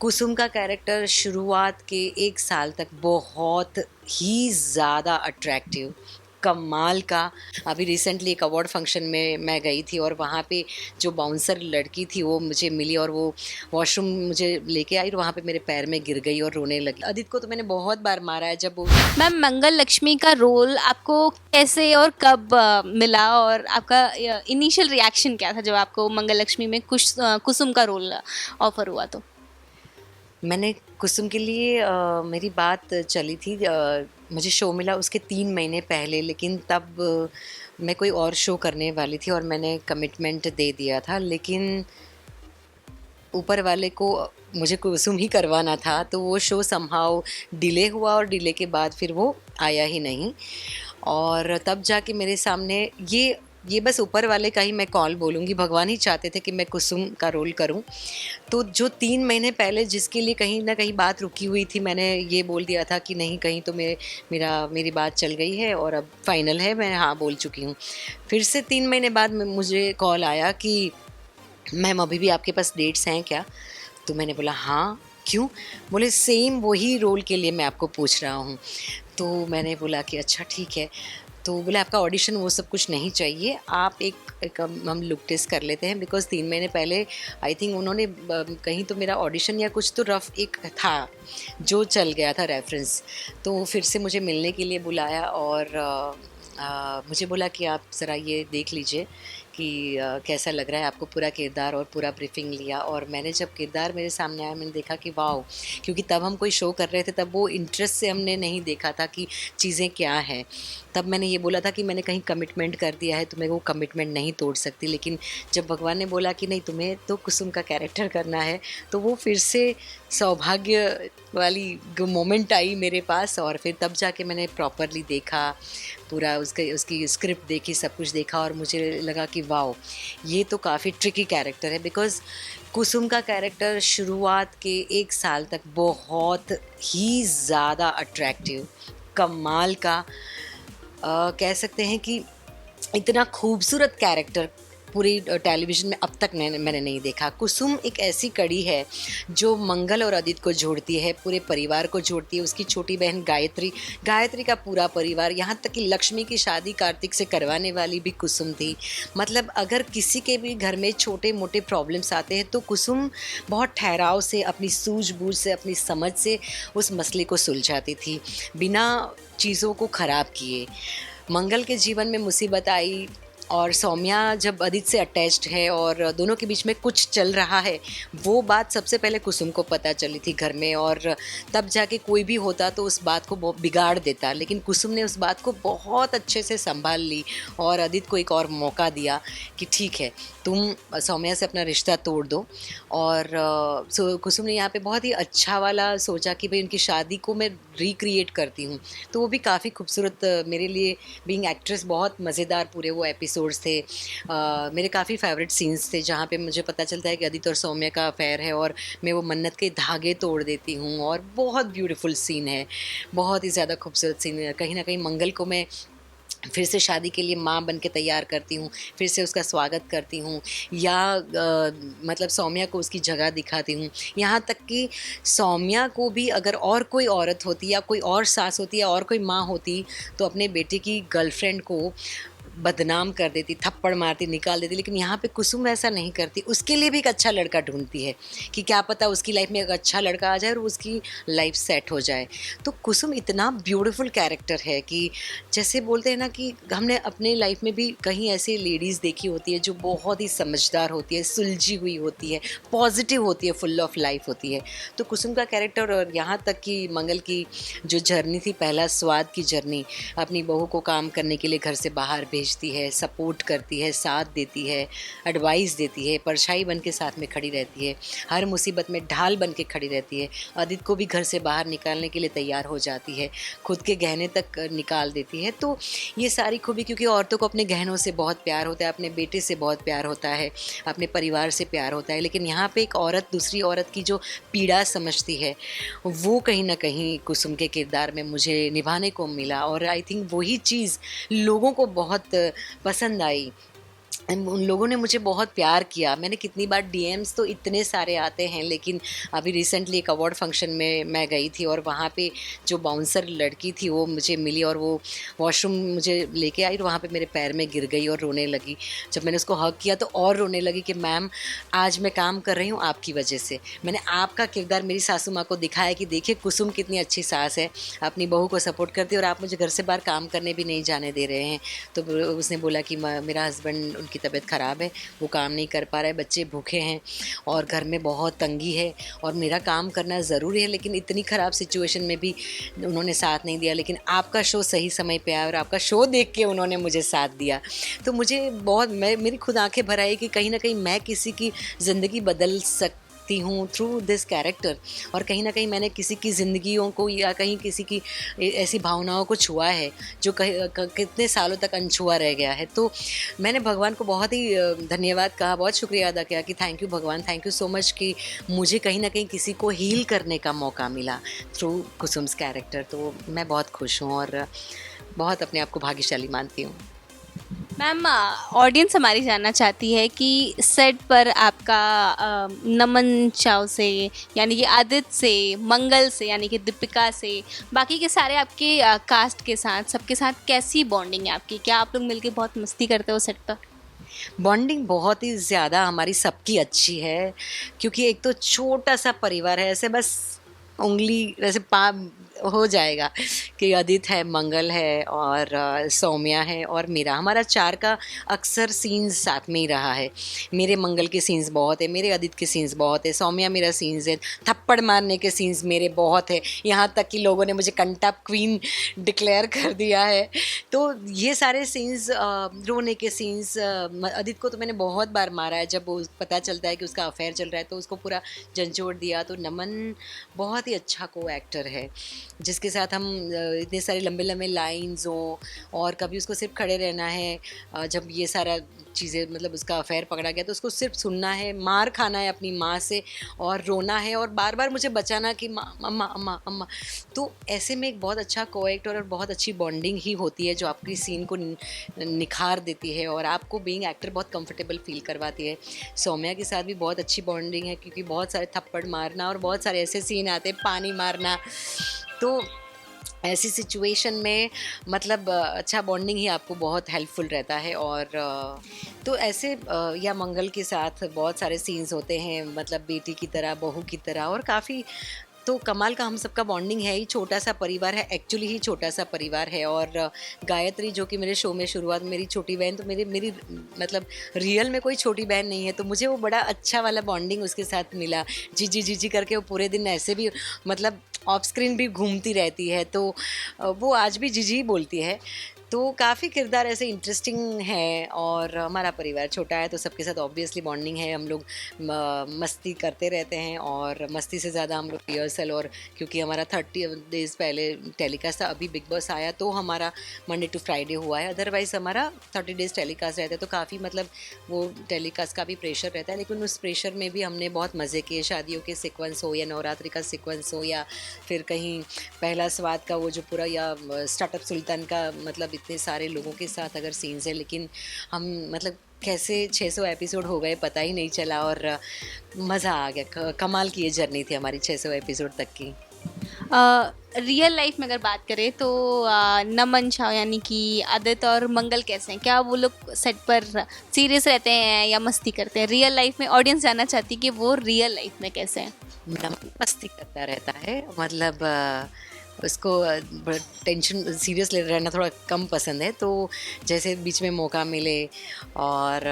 कुसुम का कैरेक्टर शुरुआत के 1 साल तक बहुत ही ज़्यादा अट्रैक्टिव, कमाल का। अभी रिसेंटली एक अवार्ड फंक्शन में मैं गई थी और वहाँ पे जो बाउंसर लड़की थी वो मुझे मिली और वो वॉशरूम मुझे लेके आई और वहाँ पे मेरे पैर में गिर गई और रोने लगी। अदित को तो मैंने बहुत बार मारा है जब वो मैम, मंगल लक्ष्मी का रोल आपको कैसे और कब मिला, और आपका इनिशियल रिएक्शन क्या था जब आपको मंगल लक्ष्मी में कुसुम का रोल ऑफर हुआ तो? मैंने कुसुम के लिए मेरी बात चली थी, मुझे शो मिला उसके 3 महीने पहले, लेकिन तब मैं कोई और शो करने वाली थी और मैंने कमिटमेंट दे दिया था। लेकिन ऊपर वाले को मुझे कुसुम ही करवाना था, तो वो शो समहाउ डिले हुआ और डिले के बाद फिर वो आया ही नहीं। और तब जाके मेरे सामने ये बस ऊपर वाले का ही मैं कॉल बोलूँगी, भगवान ही चाहते थे कि मैं कुसुम का रोल करूँ। तो जो 3 महीने पहले जिसके लिए कहीं न कहीं बात रुकी हुई थी, मैंने ये बोल दिया था कि नहीं, कहीं तो मेरी बात चल गई है और अब फाइनल है, मैं हाँ बोल चुकी हूँ। फिर से 3 महीने बाद में मुझे कॉल आया कि मैम अभी भी आपके पास डेट्स हैं क्या? तो मैंने बोला हाँ, क्यों? बोले सेम वही रोल के लिए मैं आपको पूछ रहा हूँ। तो मैंने बोला कि अच्छा ठीक है। तो बोले आपका ऑडिशन वो सब कुछ नहीं चाहिए, आप एक हम लुक टेस्ट कर लेते हैं, बिकॉज़ 3 महीने पहले आई थिंक उन्होंने कहीं तो मेरा ऑडिशन या कुछ तो रफ़ एक था, जो चल गया था रेफ़रेंस। तो फिर से मुझे मिलने के लिए बुलाया और मुझे बोला कि आप ज़रा ये देख लीजिए कि कैसा लग रहा है आपको पूरा किरदार, और पूरा ब्रीफिंग लिया। और मैंने जब किरदार मेरे सामने आया, मैंने देखा कि वाओ! क्योंकि तब हम कोई शो कर रहे थे, तब वो इंटरेस्ट से हमने नहीं देखा था कि चीज़ें क्या हैं। तब मैंने ये बोला था कि मैंने कहीं कमिटमेंट कर दिया है तो मैं वो कमिटमेंट नहीं तोड़ सकती। लेकिन जब भगवान ने बोला कि नहीं, तुम्हें तो कुसुम का कैरेक्टर करना है, तो वो फिर से सौभाग्य वाली मोमेंट आई मेरे पास। और फिर तब जाके मैंने प्रॉपरली देखा, पूरा उसकी स्क्रिप्ट देखी, सब कुछ देखा और मुझे लगा कि वाओ! ये तो काफ़ी ट्रिकी कैरेक्टर है, बिकॉज़ कुसुम का कैरेक्टर शुरुआत के 1 साल तक बहुत ही ज़्यादा अट्रैक्टिव, कमाल का, कह सकते हैं कि इतना खूबसूरत कैरेक्टर पूरी टेलीविज़न में अब तक मैंने नहीं देखा। कुसुम एक ऐसी कड़ी है जो मंगल और अदित को जोड़ती है, पूरे परिवार को जोड़ती है। उसकी छोटी बहन गायत्री का पूरा परिवार, यहाँ तक कि लक्ष्मी की शादी कार्तिक से करवाने वाली भी कुसुम थी। मतलब अगर किसी के भी घर में छोटे-मोटे प्रॉब्लम्स आते हैं तो कुसुम बहुत ठहराव से, अपनी सूझबूझ से, अपनी समझ से उस मसले को सुलझाती थी, बिना चीज़ों को ख़राब किए। मंगल के जीवन में मुसीबत आई और सौम्या जब अदित से अटैच्ड है और दोनों के बीच में कुछ चल रहा है, वो बात सबसे पहले कुसुम को पता चली थी घर में। और तब जाके कोई भी होता तो उस बात को बिगाड़ देता, लेकिन कुसुम ने उस बात को बहुत अच्छे से संभाल ली और अदित को एक और मौका दिया कि ठीक है, तुम सौम्या से अपना रिश्ता तोड़ दो। और कुसुम ने यहाँ पे बहुत ही अच्छा वाला सोचा कि भाई उनकी शादी को मैं रिक्रिएट करती हूँ। तो वो भी काफ़ी खूबसूरत, मेरे लिए बीइंग एक्ट्रेस बहुत मज़ेदार पूरे वो एपिसोड्स थे। मेरे काफ़ी फेवरेट सीन्स थे जहाँ पे मुझे पता चलता है कि अदित और सौम्या का अफेयर है और मैं वो मन्नत के धागे तोड़ देती हूँ। और बहुत ब्यूटीफुल सीन है, बहुत ही ज़्यादा खूबसूरत सीन है। कहीं ना कहीं मंगल को मैं फिर से शादी के लिए माँ बन के तैयार करती हूँ, फिर से उसका स्वागत करती हूँ, या मतलब सौम्या को उसकी जगह दिखाती हूँ। यहाँ तक कि सौम्या को भी अगर और कोई औरत होती या कोई और सास होती या और कोई माँ होती तो अपने बेटे की गर्लफ्रेंड को बदनाम कर देती, थप्पड़ मारती, निकाल देती। लेकिन यहाँ पे कुसुम ऐसा नहीं करती, उसके लिए भी एक अच्छा लड़का ढूंढती है कि क्या पता उसकी लाइफ में एक अच्छा लड़का आ जाए और उसकी लाइफ सेट हो जाए। तो कुसुम इतना ब्यूटीफुल कैरेक्टर है कि जैसे बोलते हैं ना कि हमने अपने लाइफ में भी कहीं ऐसी लेडीज़ देखी होती है जो बहुत ही समझदार होती है, सुलझी हुई होती है, पॉजिटिव होती है, फुल ऑफ लाइफ होती है। तो कुसुम का कैरेक्टर, और यहाँ तक कि मंगल की जो जर्नी थी, पहला स्वाद की जर्नी, अपनी बहू को काम करने के लिए घर से बाहर भेजती है, सपोर्ट करती है, साथ देती है, एडवाइस देती है, परछाई बन के साथ में खड़ी रहती है, हर मुसीबत में ढाल बन के खड़ी रहती है। अदित को भी घर से बाहर निकालने के लिए तैयार हो जाती है, खुद के गहने तक निकाल देती है। तो ये सारी खूबी, क्योंकि औरतों को अपने गहनों से बहुत प्यार होता है, अपने बेटे से बहुत प्यार होता है, अपने परिवार से प्यार होता है। लेकिन यहाँ पे एक औरत दूसरी औरत की जो पीड़ा समझती है, वो कहीं ना कहीं कुसुम के किरदार में मुझे निभाने को मिला। और आई थिंक वही चीज़ लोगों को बहुत पसंद आई। उन लोगों ने मुझे बहुत प्यार किया। मैंने कितनी बार डीएम्स तो इतने सारे आते हैं, लेकिन अभी रिसेंटली एक अवार्ड फंक्शन में मैं गई थी और वहाँ पे जो बाउंसर लड़की थी वो मुझे मिली और वो वॉशरूम मुझे लेके आई और वहाँ पे मेरे पैर में गिर गई और रोने लगी। जब मैंने उसको हग किया तो और रोने लगी कि मैम आज मैं काम कर रही हूँ आपकी वजह से। मैंने आपका किरदार मेरी सासू माँ को दिखाया कि देखिए कुसुम कितनी अच्छी सास है, अपनी बहू को सपोर्ट करती है और आप मुझे घर से बाहर काम करने भी नहीं जाने दे रहे हैं। तो उसने बोला कि मेरा हस्बैंड उनकी तबीयत ख़राब है, वो काम नहीं कर पा रहे, बच्चे भूखे हैं और घर में बहुत तंगी है और मेरा काम करना ज़रूरी है, लेकिन इतनी ख़राब सिचुएशन में भी उन्होंने साथ नहीं दिया। लेकिन आपका शो सही समय पे आया और आपका शो देख के उन्होंने मुझे साथ दिया। तो मुझे बहुत मेरी खुद आंखें भर आई कि कहीं ना कहीं मैं किसी की ज़िंदगी बदल सकती हूँ थ्रू दिस कैरेक्टर, और कहीं ना कहीं मैंने किसी की ज़िंदगियों को या कहीं किसी की ऐसी भावनाओं को छुआ है जो कितने सालों तक अनछुआ रह गया है। तो मैंने भगवान को बहुत ही धन्यवाद कहा, बहुत शुक्रिया अदा किया कि थैंक यू भगवान, थैंक यू सो मच कि मुझे कहीं ना कहीं किसी को हील करने का मौका मिला थ्रू कुसुम्स कैरेक्टर। तो मैं बहुत खुश हूँ और बहुत अपने आप को भाग्यशाली मानती हूँ। मैम, ऑडियंस हमारी जानना चाहती है कि सेट पर आपका नमन चाव से, यानी कि आदित्य से, मंगल से यानी कि दीपिका से, बाकी के सारे आपके कास्ट के साथ, सबके साथ कैसी बॉन्डिंग है आपकी? क्या आप लोग मिलके बहुत मस्ती करते हो सेट पर? बॉन्डिंग बहुत ही ज़्यादा हमारी सबकी अच्छी है, क्योंकि एक तो छोटा सा परिवार है, ऐसे बस उंगली वैसे पा हो जाएगा कि आदित्य है, मंगल है और सौम्या है और मेरा, हमारा चार का अक्सर सीन्स साथ में ही रहा है। मेरे मंगल के सीन्स बहुत है, मेरे आदित्य के सीन्स बहुत है, सौम्या मेरा सीन्स है, थप्पड़ मारने के सीन्स मेरे बहुत है, यहाँ तक कि लोगों ने मुझे कंटा क्वीन डिक्लेयर कर दिया है। तो ये सारे सीन्स, रोने के सीन्स, आदित्य को तो मैंने बहुत बार मारा है, जब वो पता चलता है कि उसका अफेयर चल रहा है तो उसको पूरा झंझोड़ दिया। तो नमन बहुत ही अच्छा को एक्टर है जिसके साथ हम इतने सारे लंबे लंबे लाइन्स हों और कभी उसको सिर्फ खड़े रहना है, जब ये सारा चीज़ें मतलब उसका अफेयर पकड़ा गया तो उसको सिर्फ सुनना है, मार खाना है अपनी माँ से और रोना है और बार बार मुझे बचाना कि माँ अम्मा अम्मा अम्मा। तो ऐसे में एक बहुत अच्छा को एक्टर और बहुत अच्छी बॉन्डिंग ही होती है जो आपकी सीन को निखार देती है और आपको बीइंग एक्टर बहुत कंफर्टेबल फील करवाती है। सौम्या के साथ भी बहुत अच्छी बॉन्डिंग है क्योंकि बहुत सारे थप्पड़ मारना और बहुत सारे ऐसे सीन आते हैं, पानी मारना। तो ऐसी सिचुएशन में मतलब अच्छा बॉन्डिंग ही आपको बहुत हेल्पफुल रहता है। और तो ऐसे या मंगल के साथ बहुत सारे सीन्स होते हैं, मतलब बेटी की तरह, बहू की तरह, और काफ़ी तो कमाल का हम सबका बॉन्डिंग है ही। छोटा सा परिवार है, एक्चुअली ही छोटा सा परिवार है। और गायत्री जो कि मेरे शो में शुरुआत, मेरी छोटी बहन, तो मेरी मतलब रियल में कोई छोटी बहन नहीं है, तो मुझे वो बड़ा अच्छा वाला बॉन्डिंग उसके साथ मिला। जीजी जीजी करके वो पूरे दिन ऐसे भी मतलब ऑफ स्क्रीन भी घूमती रहती है, तो वो आज भी जीजी ही बोलती है। तो काफ़ी किरदार ऐसे इंटरेस्टिंग है और हमारा परिवार छोटा है तो सबके साथ ऑब्वियसली बॉन्डिंग है। हम लोग मस्ती करते रहते हैं और मस्ती से ज़्यादा हम लोग रिहर्सल, और क्योंकि हमारा 30 डेज़ पहले टेलीकास्ट था, अभी बिग बॉस आया तो हमारा मंडे टू फ्राइडे हुआ है, अदरवाइज़ हमारा 30 डेज़ टेलीकास्ट रहता है। तो काफ़ी मतलब वो टेलीकास्ट का भी प्रेशर रहता है, लेकिन उस प्रेशर में भी हमने बहुत मज़े किए। शादियों के सीक्वेंस हो या नवरात्रि का सीक्वेंस हो या फिर कहीं पहला स्वाद का वो जो पूरा, या स्टार्टअप सुल्तान का, मतलब इतने सारे लोगों के साथ अगर सीन्स है, लेकिन हम मतलब कैसे 600 एपिसोड हो गए पता ही नहीं चला और मज़ा आ गया। कमाल की ये जर्नी थी हमारी 600 एपिसोड तक की। रियल लाइफ में अगर बात करें तो नमन शाह यानी कि आदित्य और मंगल कैसे हैं? क्या वो लोग सेट पर सीरियस रहते हैं या मस्ती करते हैं? रियल लाइफ में ऑडियंस जानना चाहती है कि वो रियल लाइफ में कैसे हैं। नमन मस्ती करता रहता है, मतलब उसको टेंशन सीरियस ले रहना थोड़ा कम पसंद है। तो जैसे बीच में मौका मिले और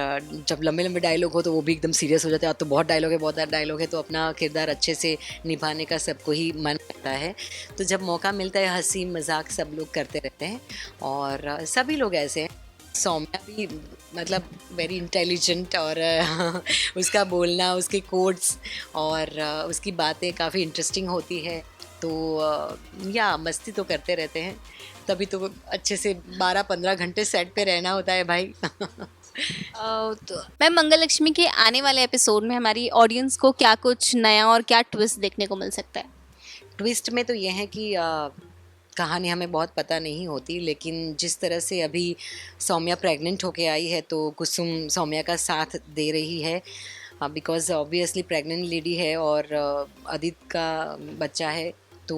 जब लंबे लंबे डायलॉग हो तो वो भी एकदम सीरियस हो जाते हैं। अब तो बहुत डायलॉग है, बहुत डायलॉग है, तो अपना किरदार अच्छे से निभाने का सबको ही मन करता है। तो जब मौका मिलता है हंसी मजाक सब लोग करते रहते हैं और सभी लोग ऐसे हैं। सौम्या भी मतलब वेरी इंटेलिजेंट और उसका बोलना, उसके कोड्स और उसकी बातें काफ़ी इंटरेस्टिंग होती है। तो या मस्ती तो करते रहते हैं, तभी तो अच्छे से 12-15 घंटे सेट पे रहना होता है भाई। तो मैम, मंगल लक्ष्मी के आने वाले एपिसोड में हमारी ऑडियंस को क्या कुछ नया और क्या ट्विस्ट देखने को मिल सकता है? ट्विस्ट में तो ये है कि कहानी हमें बहुत पता नहीं होती, लेकिन जिस तरह से अभी सौम्या प्रेग्नेंट होके आई है तो कुसुम सौम्या का साथ दे रही है, बिकॉज़ ऑब्वियसली प्रेग्नेंट लेडी है और आदित्य का बच्चा है, तो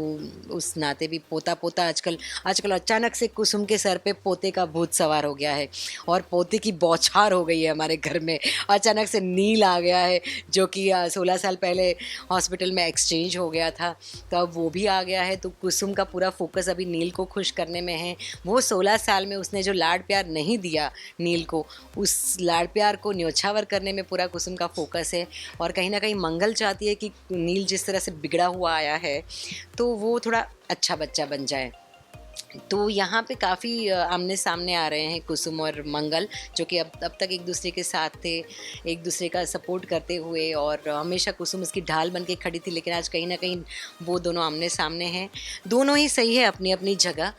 उस नाते भी पोता पोता आजकल आजकल अचानक से कुसुम के सर पे पोते का भूत सवार हो गया है और पोते की बौछार हो गई है हमारे घर में। अचानक से नील आ गया है, जो कि 16 साल पहले हॉस्पिटल में एक्सचेंज हो गया था, तो अब वो भी आ गया है। तो कुसुम का पूरा फोकस अभी नील को खुश करने में है। वो 16 साल में उसने जो लाड प्यार नहीं दिया नील को, उस लाड प्यार को न्योछावर करने में पूरा कुसुम का फोकस है। और कहीं ना कहीं मंगल चाहती है कि नील जिस तरह से बिगड़ा हुआ आया है तो वो थोड़ा अच्छा बच्चा बन जाए। तो यहाँ पे काफ़ी आमने सामने आ रहे हैं कुसुम और मंगल, जो कि अब तक एक दूसरे के साथ थे, एक दूसरे का सपोर्ट करते हुए, और हमेशा कुसुम उसकी ढाल बन के खड़ी थी। लेकिन आज कहीं ना कहीं वो दोनों आमने सामने हैं। दोनों ही सही है अपनी अपनी जगह।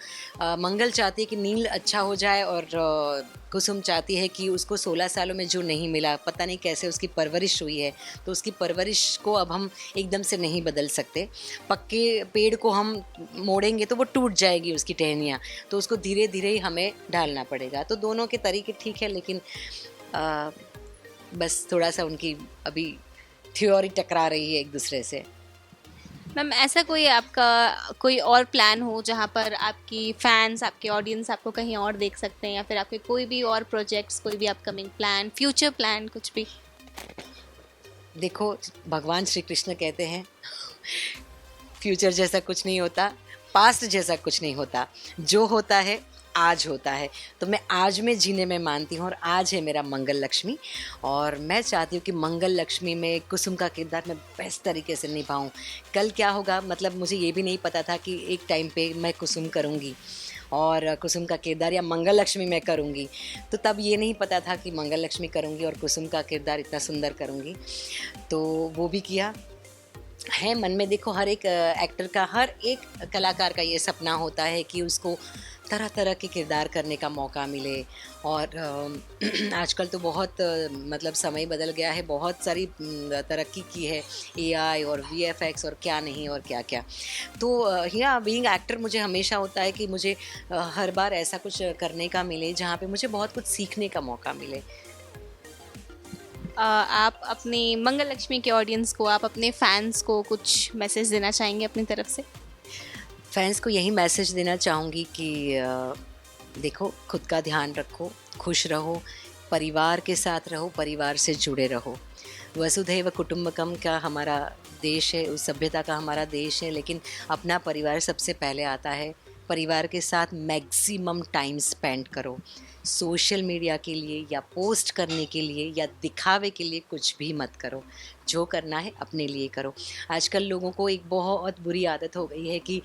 मंगल चाहती है कि नील अच्छा हो जाए और कुसुम चाहती है कि उसको 16 सालों में जो नहीं मिला, पता नहीं कैसे उसकी परवरिश हुई है, तो उसकी परवरिश को अब हम एकदम से नहीं बदल सकते। पक्के पेड़ को हम मोड़ेंगे तो वो टूट जाएगी उसकी टहनियाँ, तो उसको धीरे धीरे ही हमें ढालना पड़ेगा। तो दोनों के तरीके ठीक है, लेकिन बस थोड़ा सा उनकी अभी थ्योरी टकरा रही है एक दूसरे से। मैम, ऐसा कोई आपका कोई और प्लान हो जहाँ पर आपकी फैंस, आपके ऑडियंस आपको कहीं और देख सकते हैं, या फिर आपके कोई भी और प्रोजेक्ट्स, कोई भी अपकमिंग प्लान, फ्यूचर प्लान, कुछ भी? देखो, भगवान श्री कृष्ण कहते हैं फ्यूचर जैसा कुछ नहीं होता, पास्ट जैसा कुछ नहीं होता, जो होता है आज होता है। तो मैं आज में जीने में मानती हूँ और आज है मेरा मंगल लक्ष्मी, और मैं चाहती हूँ कि मंगल लक्ष्मी में कुसुम का किरदार मैं बेस्ट तरीके से निभाऊँ। कल क्या होगा, मतलब मुझे ये भी नहीं पता था कि एक टाइम पे मैं कुसुम करूँगी और कुसुम का किरदार, या मंगल लक्ष्मी मैं करूँगी। तो तब ये नहीं पता था कि मंगल लक्ष्मी करूँगी और कुसुम का किरदार इतना सुंदर करूँगी। तो वो भी किया है मन में। देखो, हर एक एक्टर का, हर एक कलाकार का ये सपना होता है कि उसको तरह तरह के किरदार करने का मौका मिले। और आजकल तो बहुत मतलब समय बदल गया है, बहुत सारी तरक्की की है, एआई और वीएफएक्स और क्या नहीं और क्या क्या। तो या बीइंग एक्टर मुझे हमेशा होता है कि मुझे हर बार ऐसा कुछ करने का मिले जहाँ पे मुझे बहुत कुछ सीखने का मौका मिले। आप अपनी मंगल लक्ष्मी के ऑडियंस को, आप अपने फैंस को कुछ मैसेज देना चाहेंगे अपनी तरफ से? फैंस को यही मैसेज देना चाहूँगी कि देखो, खुद का ध्यान रखो, खुश रहो, परिवार के साथ रहो, परिवार से जुड़े रहो। वसुधैव कुटुंबकम का हमारा देश है, उस सभ्यता का हमारा देश है, लेकिन अपना परिवार सबसे पहले आता है। परिवार के साथ मैक्सिमम टाइम स्पेंड करो। सोशल मीडिया के लिए या पोस्ट करने के लिए या दिखावे के लिए कुछ भी मत करो। जो करना है अपने लिए करो। आजकल लोगों को एक बहुत बुरी आदत हो गई है कि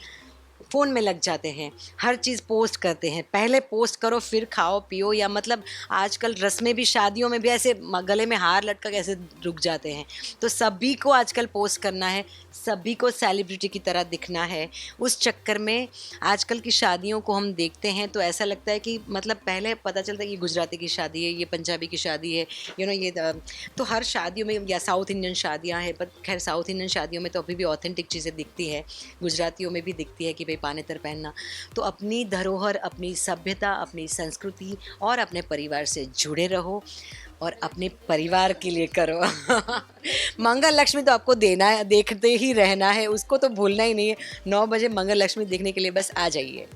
फ़ोन में लग जाते हैं, हर चीज़ पोस्ट करते हैं। पहले पोस्ट करो फिर खाओ पियो, या मतलब आजकल रस्में भी, शादियों में भी ऐसे गले में हार लटका के ऐसे रुक जाते हैं। तो सभी को आजकल पोस्ट करना है, सभी को सेलिब्रिटी की तरह दिखना है। उस चक्कर में आजकल की शादियों को हम देखते हैं तो ऐसा लगता है कि मतलब पहले पता चलता है कि गुजराती की शादी है, ये पंजाबी की शादी है, ये तो हर शादियों में, या साउथ इंडियन शादियाँ हैं, पर खैर साउथ इंडियन शादियों में तो अभी भी ऑथेंटिक चीज़ें दिखती है, गुजरातियों में भी दिखती है कि भाई पानेतर पहनना। तो अपनी धरोहर, अपनी सभ्यता, अपनी संस्कृति और अपने परिवार से जुड़े रहो और अपने परिवार के लिए करो। मंगल लक्ष्मी तो आपको देना है, देखते ही रहना है, उसको तो भूलना ही नहीं है। 9 बजे मंगल लक्ष्मी देखने के लिए बस आ जाइए।